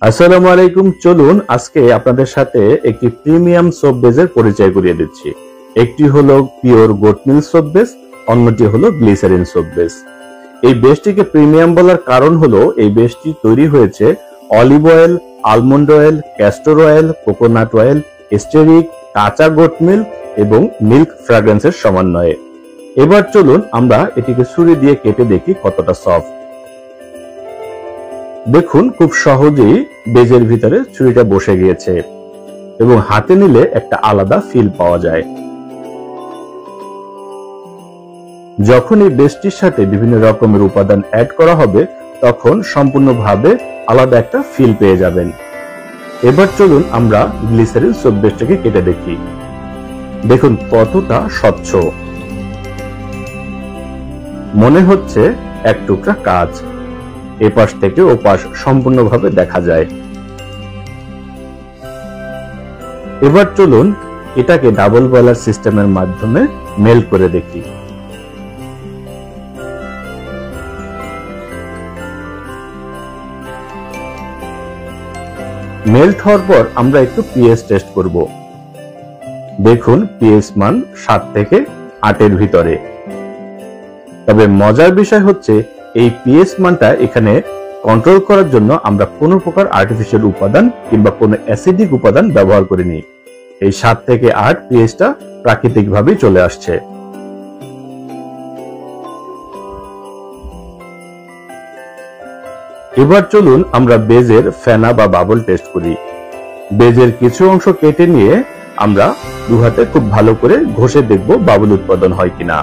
আসসালামু আলাইকুম। চলুন আজকে আপনাদের সাথে একটি প্রিমিয়াম সোপ বেজের পরিচয় করিয়ে দিচ্ছি। একটি হলো pure goat milk soap base, অন্যটি হলো গ্লিসারিন সোপ বেস। এই বেসটিকে প্রিমিয়াম বলার কারণ হলো এই বেসটি তৈরি হয়েছে olive oil, almond oil, castor oil, coconut oil, steric, কাঁচা গোট মিল্ক এবং মিল্ক ফ্র্যাগ্রেন্সের সমন্বয়ে। এবার চলুন আমরা এটিকে ছুরি দিয়ে কেটে দেখি কতটা সফট। দেখুন খুব সহজেই বেজের ভিতরে ছুরিটা বসে গিয়েছে এবং হাতে নিলে একটা আলাদা ফিল পাওয়া যায়। যখন এই বেসটির সাথে বিভিন্ন রকমের উপাদান অ্যাড করা হবে তখন সম্পূর্ণভাবে আলাদা একটা ফিল পেয়ে যাবেন। এবার চলুন আমরা গ্লিসারিন সোপ বেসটাকে কেটে দেখি। দেখুন কতটা স্বচ্ছ, মনে হচ্ছে এক টুকরা কাঁচ এপাশ থেকে ওপাশ সম্পূর্ণভাবে দেখা যায়। এবার চলুন এটাকে ডাবল বয়লার সিস্টেমের মাধ্যমে মেল্ট করে দেখি। মেল্ট হওয়ার পর আমরা একটু পিএইচ টেস্ট করব। দেখুন পিএইচ মান 7 থেকে 8 এর ভিতরে। তবে মজার বিষয় হচ্ছে এই পিএইচ মানটা এখানে কন্ট্রোল করার জন্য আমরা কোনো প্রকার আর্টিফিশিয়াল উপাদান কিংবা কোনো অ্যাসিডিক উপাদান ব্যবহার করিনি। এই 7 থেকে 8 পিএইচটা প্রাকৃতিকভাবেই চলে আসছে। এবার চলুন আমরা বেজের ফেনা বা বাবল টেস্ট করি। বেজের কিছু অংশ কেটে নিয়ে আমরা দু হাতে খুব ভালো করে ঘষে দেখব বাবল উৎপাদন হয় কিনা।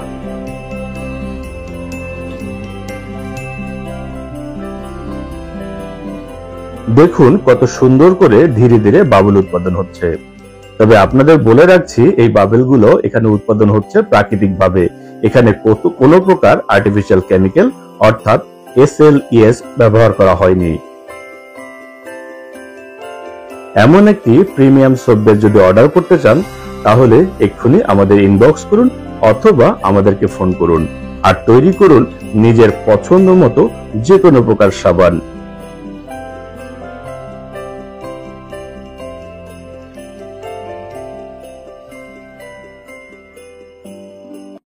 দেখুন কত সুন্দর করে ধীরে ধীরে বাবল উৎপাদন হচ্ছে। তবে আপনাদের বলে রাখছি এই বাবলগুলো এখানে উৎপাদন হচ্ছে প্রাকৃতিকভাবে। এখানে কোনো প্রকার আর্টিফিশিয়াল কেমিক্যাল অর্থাৎ SLES ব্যবহার করা হয়নি। এমন একটি প্রিমিয়াম সোপ বেস যদি অর্ডার করতে চান তাহলে এক্ষুনি আমাদের ইনবক্স করুন অথবা আমাদেরকে ফোন করুন আর তৈরি করুন নিজের পছন্দ মতো যে কোনো প্রকার সাবান।